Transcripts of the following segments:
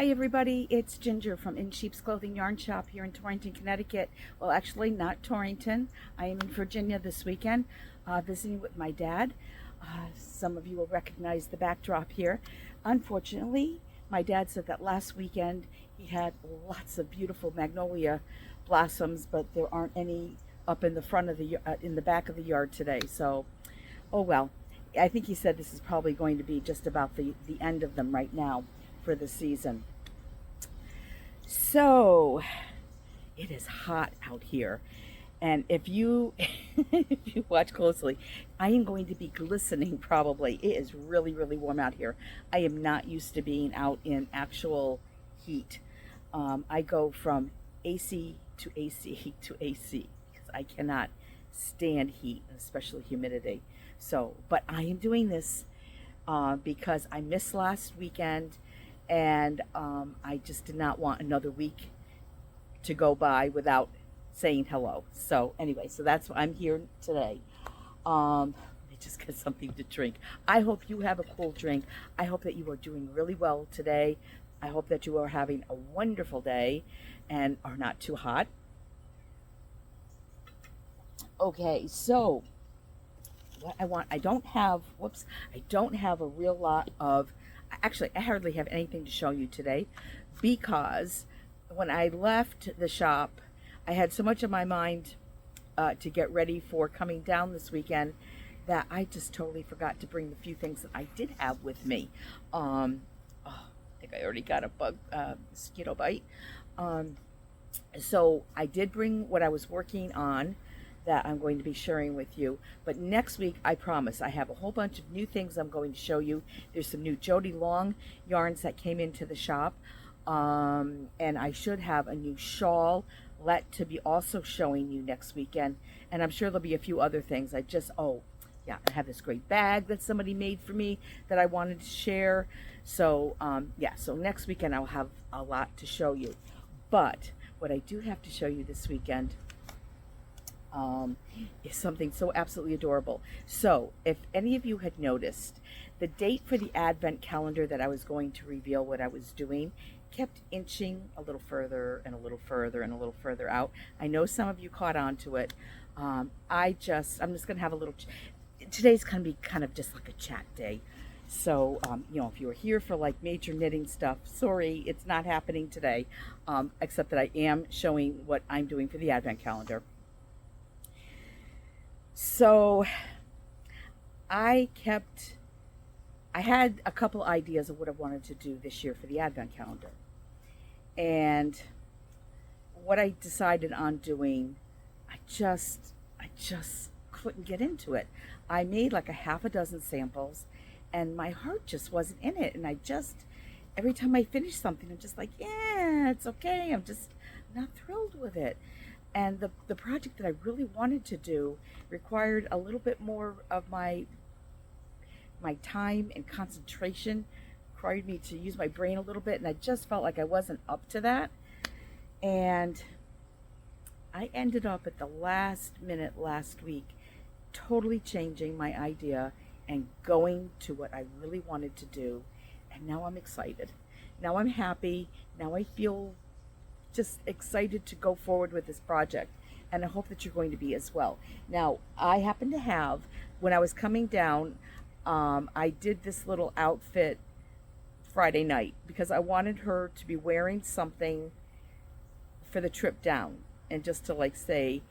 Hi everybody, it's Ginger from In Sheep's Clothing Yarn Shop here in Torrington, Connecticut. Well, actually not Torrington. I am in Virginia this weekend visiting with my dad. Some of you will recognize the backdrop here. Unfortunately, my dad said that last weekend he had lots of beautiful magnolia blossoms, but there aren't any up in the front of in the back of the yard today. So, oh well. I think he said this is probably going to be just about the end of them right now for the season. So it is hot out here. And if you if you watch closely, I am going to be glistening probably. It is really, really warm out here. I am not used to being out in actual heat. I go from AC to AC to AC because I cannot stand heat, especially humidity. So, but I am doing this because I missed last weekend and I just did not want another week to go by without saying hello. So anyway, so that's why I'm here today. Let me just get something to drink. I hope you have a cool drink. I hope that you are doing really well today. I hope that you are having a wonderful day and are not too hot. Okay, so what I don't have, whoops, I don't have a real lot of, actually, I hardly have anything to show you today because when I left the shop, I had so much on my mind to get ready for coming down this weekend that I just totally forgot to bring the few things that I did have with me. I think I already got a mosquito bite. So I did bring what I was working on that I'm going to be sharing with you. But next week, I promise, I have a whole bunch of new things I'm going to show you. There's some new Jody Long yarns that came into the shop. And I should have a new shawl let to be also showing you next weekend. And I'm sure there'll be a few other things. Oh, yeah, I have this great bag that somebody made for me that I wanted to share. So, yeah, so next weekend I'll have a lot to show you. But what I do have to show you this weekend is something so absolutely adorable. So, if any of you had noticed, the date for the Advent calendar that I was going to reveal what I was doing kept inching a little further and a little further and a little further out. I know some of you caught on to it. I'm just going to have a little, today's going to be kind of just like a chat day. So, if you were here for like major knitting stuff, sorry, it's not happening today, except that I am showing what I'm doing for the Advent calendar. So I had a couple ideas of what I wanted to do this year for the Advent calendar. And what I decided on doing, I just couldn't get into it. I made like a half a dozen samples and my heart just wasn't in it. And every time I finish something, I'm just like, yeah, it's okay. I'm not thrilled with it. And the project that I really wanted to do required a little bit more of my time and concentration, required me to use my brain a little bit, and I just felt like I wasn't up to that. And I ended up at the last minute last week totally changing my idea and going to what I really wanted to do. And now I'm excited. Now I'm happy. Now I feel just excited to go forward with this project, and I hope that you're going to be as well. Now, I happen to have, when I was coming down, I did this little outfit Friday night because I wanted her to be wearing something for the trip down, and just to like say,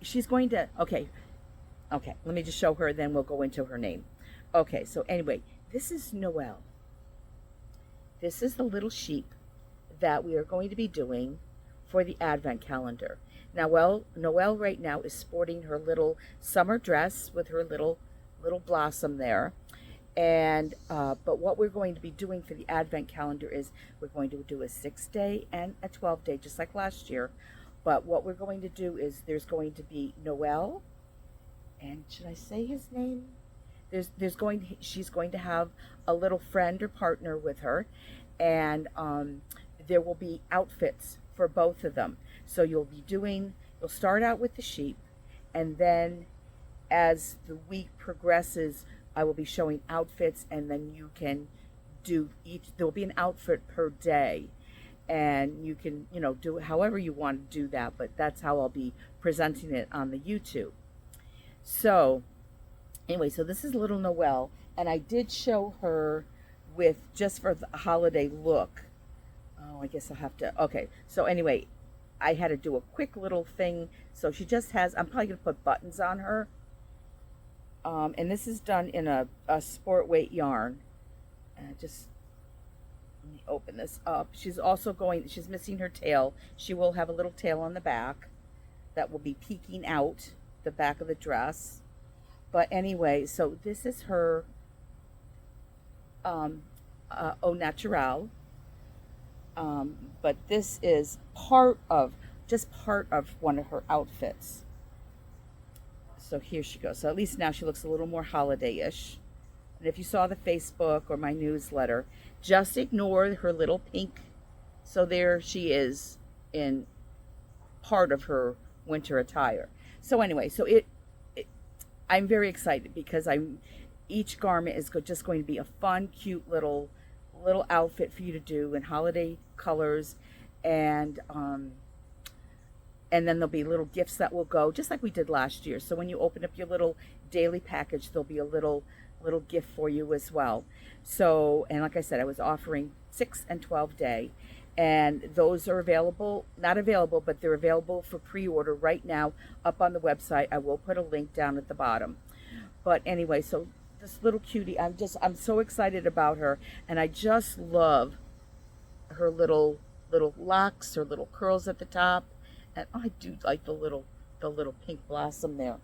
she's going to, okay, let me just show her, then we'll go into her name. Okay, so anyway, this is Noelle. This is the little sheep that we are going to be doing for the Advent calendar. Now, Noelle right now is sporting her little summer dress with her little blossom there. And but what we're going to be doing for the Advent calendar is we're going to do a 6-day and a 12-day, just like last year. But what we're going to do is there's going to be Noelle, and should I say his name? She's going to have a little friend or partner with her, and there will be outfits for both of them. So you'll start out with the sheep, and then as the week progresses, I will be showing outfits, and then you can do each, there will be an outfit per day, and you can, do it however you want to do that, but that's how I'll be presenting it on the YouTube. So anyway, so this is little Noelle, and I did show her with, just for the holiday look. Oh, I guess I'll have to, okay. So anyway, I had to do a quick little thing. So she just has, I'm probably going to put buttons on her. And this is done in a sport weight yarn. And just, let me open this up. She's also she's missing her tail. She will have a little tail on the back that will be peeking out the back of the dress. But anyway, so this is her au naturel. But this is just part of one of her outfits. So here she goes. So at least now she looks a little more holiday-ish. And if you saw the Facebook or my newsletter, just ignore her little pink. So there she is in part of her winter attire. So anyway, so I'm very excited because each garment is just going to be a fun, cute little outfit for you to do in holiday colors, and then there'll be little gifts that will go just like we did last year. So when you open up your little daily package, there'll be a little gift for you as well. So, and like I said, I was offering 6 and 12 day, and those are not available, but they're available for pre-order right now up on the website. I will put a link down at the bottom. But anyway, so this little cutie, I'm so excited about her, and I just love her little locks, her little curls at the top, and I do like the little pink blossom there.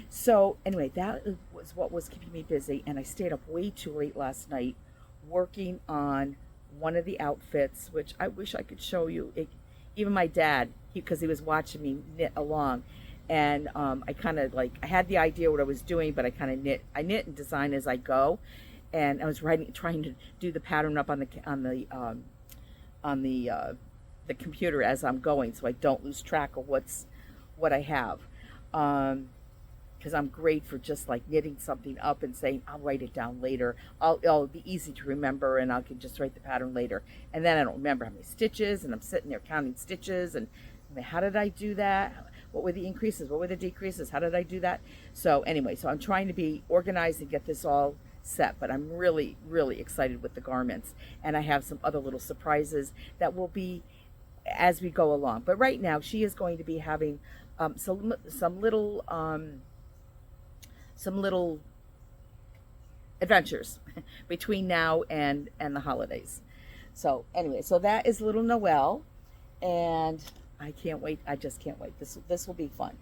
So anyway, that was what was keeping me busy, and I stayed up way too late last night working on one of the outfits, which I wish I could show you. Even my dad, because he was watching me knit along, and I kind of I had the idea what I was doing, but I kind of knit and design as I go, and I was trying to do the pattern up on the computer as I'm going, so I don't lose track of what I have. Because I'm great for just knitting something up and saying, I'll write it down later. It'll be easy to remember, and I can just write the pattern later. And then I don't remember how many stitches, and I'm sitting there counting stitches, and how did I do that? What were the increases? What were the decreases? How did I do that? So anyway, so I'm trying to be organized and get this all set, but I'm really, really excited with the garments. And I have some other little surprises that will be as we go along. But right now, she is going to be having some little adventures between now and the holidays. So anyway, so that is little Noelle, and I can't wait. I just can't wait. This will be fun.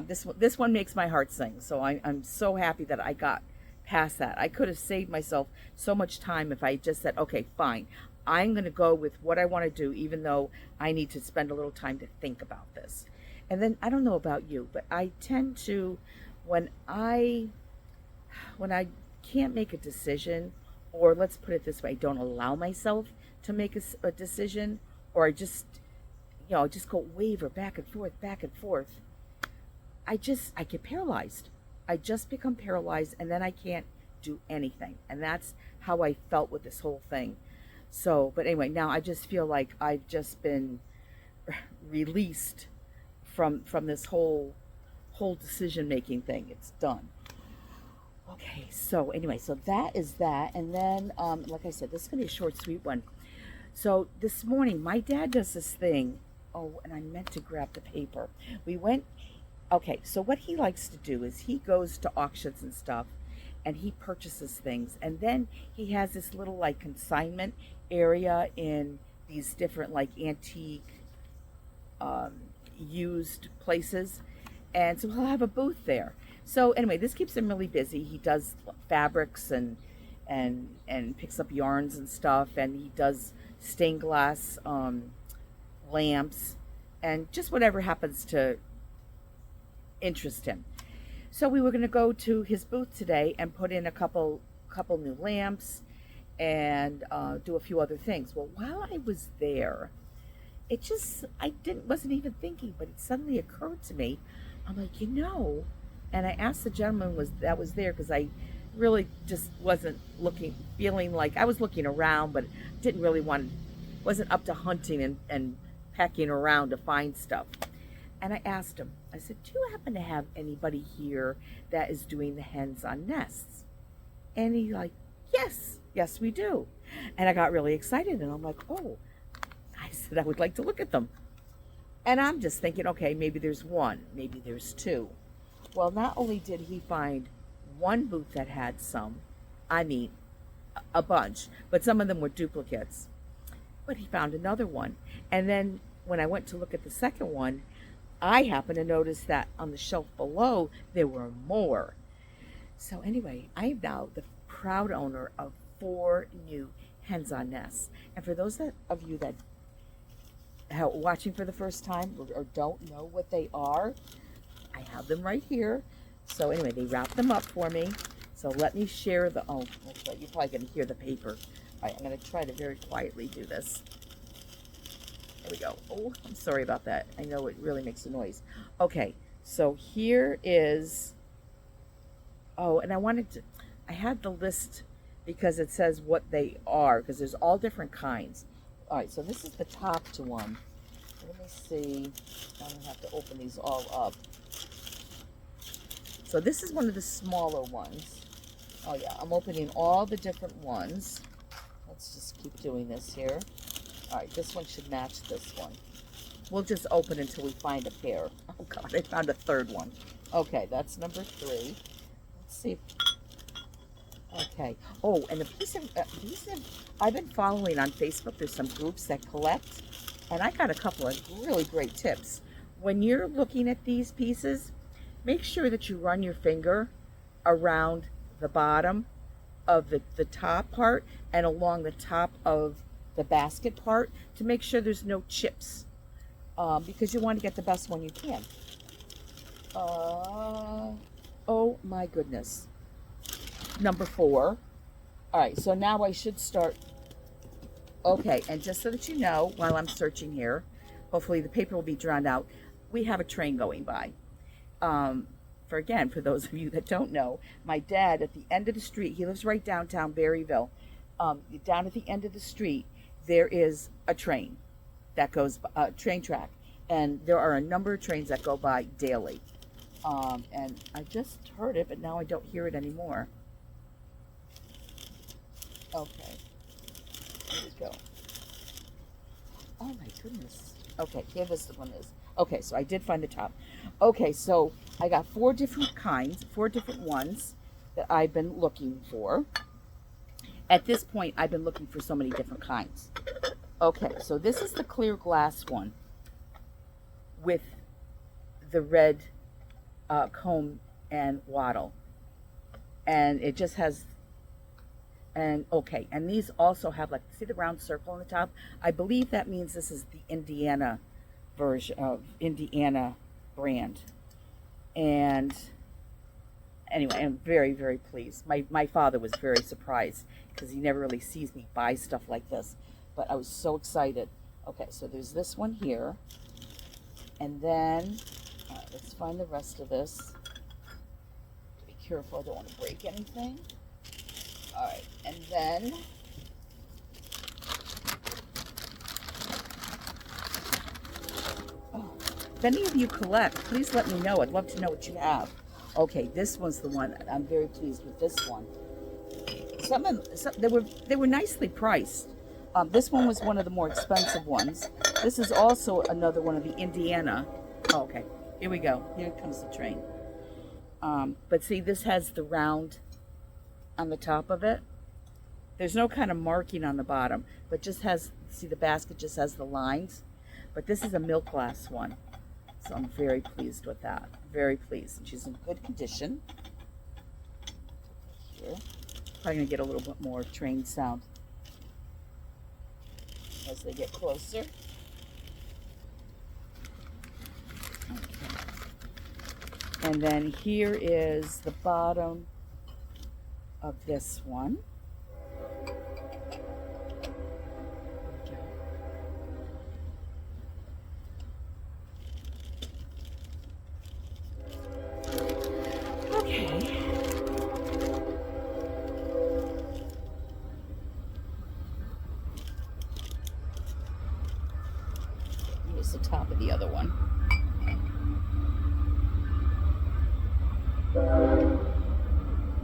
This one makes my heart sing. So I'm so happy that I got past that. I could have saved myself so much time if I just said, okay, fine, I'm going to go with what I want to do, even though I need to spend a little time to think about this. And then I don't know about you, but I tend to, when I can't make a decision, or let's put it this way, don't allow myself to make a decision, or I just go waver back and forth. I get paralyzed. I just become paralyzed, and then I can't do anything. And that's how I felt with this whole thing. So, but anyway, now I just feel like I've just been released from this whole decision-making thing. It's done. Okay, so anyway, so that is that. And then, like I said, this is going to be a short, sweet one. So this morning, my dad does this thing. Oh, and I meant to grab the paper. Okay, so what he likes to do is he goes to auctions and stuff, and he purchases things. And then he has this little consignment area in these different antique used places. And so he'll have a booth there. So anyway, this keeps him really busy. He does fabrics and picks up yarns and stuff, and he does stained glass lamps and just whatever happens to interest him. So we were going to go to his booth today and put in a couple new lamps and do a few other things. Well, while I was there, I wasn't even thinking, but it suddenly occurred to me. I'm like, and I asked the gentleman that was there, because I really just wasn't feeling like I was looking around, but didn't really wasn't up to hunting and pecking around to find stuff. And I asked him, I said, do you happen to have anybody here that is doing the hens on nests? And he like, yes, we do. And I got really excited and I'm like, oh, I said, I would like to look at them. And I'm just thinking, okay, maybe there's one, maybe there's two. Well, not only did he find one booth that had some, I mean, a bunch, but some of them were duplicates. But he found another one. And then when I went to look at the second one, I happened to notice that on the shelf below, there were more. So anyway, I am now the proud owner of 4 new hens on nests. And for those of you that are watching for the first time or don't know what they are, I have them right here. So anyway, they wrapped them up for me. So let me share the, oh, you're probably going to hear the paper. All right, I'm going to try to very quietly do this. There we go. Oh, I'm sorry about that. I know it really makes a noise. Okay, so here is, oh, and I had the list because it says what they are, because there's all different kinds. All right, so this is the topped one. Let me see. I'm going to have to open these all up. So this is one of the smaller ones. Oh yeah, I'm opening all the different ones. Let's just keep doing this here. All right, this one should match this one. We'll just open until we find a pair. Oh God, I found a third one. Okay, that's number 3. Let's see. Okay. Oh, and these have I've been following on Facebook. There's some groups that collect, and I got a couple of really great tips. When you're looking at these pieces, make sure that you run your finger around the bottom of the top part and along the top of the basket part to make sure there's no chips, because you want to get the best one you can. Oh my goodness. Number 4. All right, so now I should start. Okay, and just so that you know, while I'm searching here, hopefully the paper will be drowned out, we have a train going by. For those of you that don't know, my dad at the end of the street, he lives right downtown Berryville. Down at the end of the street, there is a train that goes, train track, and there are a number of trains that go by daily. And I just heard it, but now I don't hear it anymore. Okay, here we go. Oh my goodness. Okay, here this one is. Okay, so I did find the top. Okay, so I got 4 different kinds, 4 different ones that I've been looking for. At this point, I've been looking for so many different kinds. Okay, so this is the clear glass one with the red comb and wattle. And it just has, and okay, and these also have, like, see the round circle on the top? I believe that means this is the Indiana version of Indiana brand. And anyway, I'm very, very pleased. My father was very surprised because he never really sees me buy stuff like this, but I was so excited. Okay, so there's this one here, and then all right, let's find the rest of this. Be careful, I don't want to break anything. All right, and then if any of you collect, please let me know. I'd love to know what you have. Okay, this one's the one. I'm very pleased with this one. They were nicely priced. This one was one of the more expensive ones. This is also another one of the Indiana. Oh, okay, here we go. Here comes the train. But see, this has the round on the top of it. There's no kind of marking on the bottom, but just has, see, the basket just has the lines. But this is a milk glass one. So I'm very pleased with that. Very pleased. And she's in good condition. Here. Probably going to get a little bit more train sound as they get closer. Okay. And then here is the bottom of this one. use the top of the other one.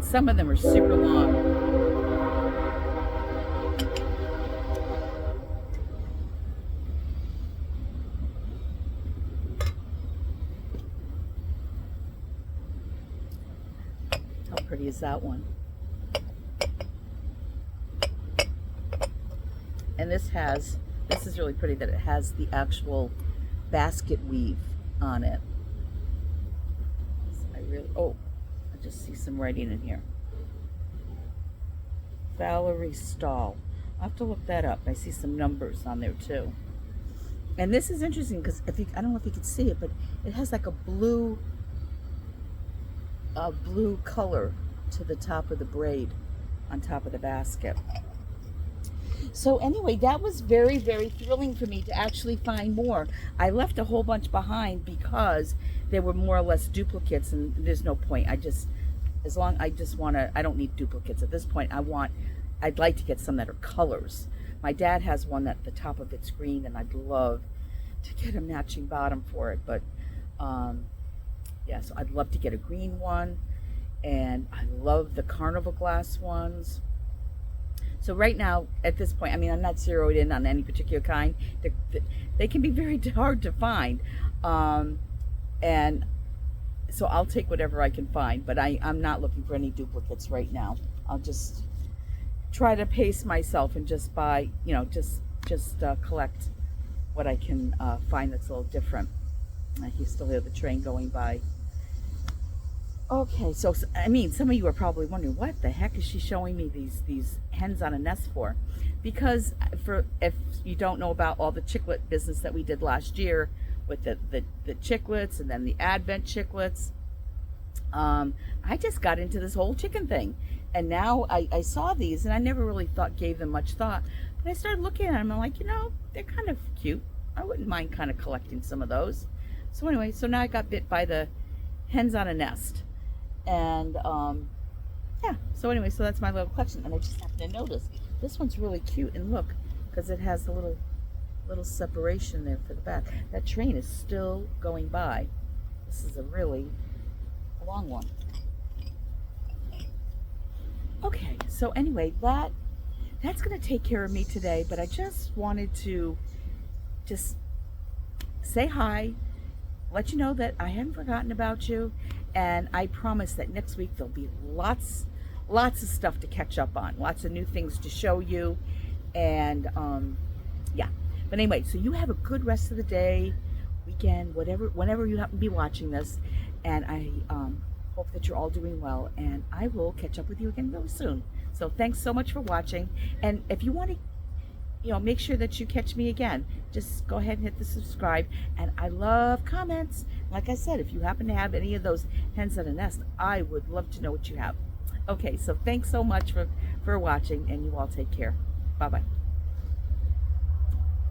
Some of them are super long. How pretty is that one? And this is really pretty that it has the actual basket weave on it. So I just see some writing in here. Valerie Stahl. I'll have to look that up. I see some numbers on there too. And this is interesting because I don't know if you can see it, but it has like a blue color to the top of the braid on top of the basket. So anyway, that was very, very thrilling for me to actually find more. I left a whole bunch behind because they were more or less duplicates, and there's no point. I don't need duplicates at this point. I'd like to get some that are colors. My dad has one that the top of it's green, and I'd love to get a matching bottom for it. But yeah, so I'd love to get a green one, and I love the carnival glass ones. So right now, at this point, I mean, I'm not zeroed in on any particular kind. They can be very hard to find. And so I'll take whatever I can find, but I'm not looking for any duplicates right now. I'll just try to pace myself and just buy, just collect what I can find that's a little different. I can still hear the train going by. Okay, so I mean, some of you are probably wondering, what the heck is she showing me these hens on a nest for? Because if you don't know about all the chicklet business that we did last year with the chicklets and then the advent chicklets, I just got into this whole chicken thing, and now I saw these and I never really gave them much thought, but I started looking at them and I'm like, they're kind of cute. I wouldn't mind kind of collecting some of those. So anyway, so now I got bit by the hens on a nest. And yeah, so anyway, so that's my little collection, and I just happened to notice this one's really cute. And look, because it has the little separation there for the back. That train is still going by. This is a really long one. Okay, so anyway, that's gonna take care of me today. But I just wanted to just say hi, let you know that I haven't forgotten about you. And I promise that next week there'll be lots of stuff to catch up on, lots of new things to show you, and yeah. But anyway, so you have a good rest of the day, weekend, whenever you happen to be watching this, and I hope that you're all doing well, and I will catch up with you again real soon. So thanks so much for watching, and if you want to make sure that you catch me again, just go ahead and hit the subscribe. And I love comments. Like I said, if you happen to have any of those hens on a nest, I would love to know what you have. Okay, so thanks so much for watching, and you all take care. Bye-bye.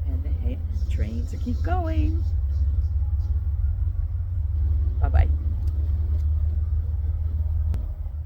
And the trains are keep going.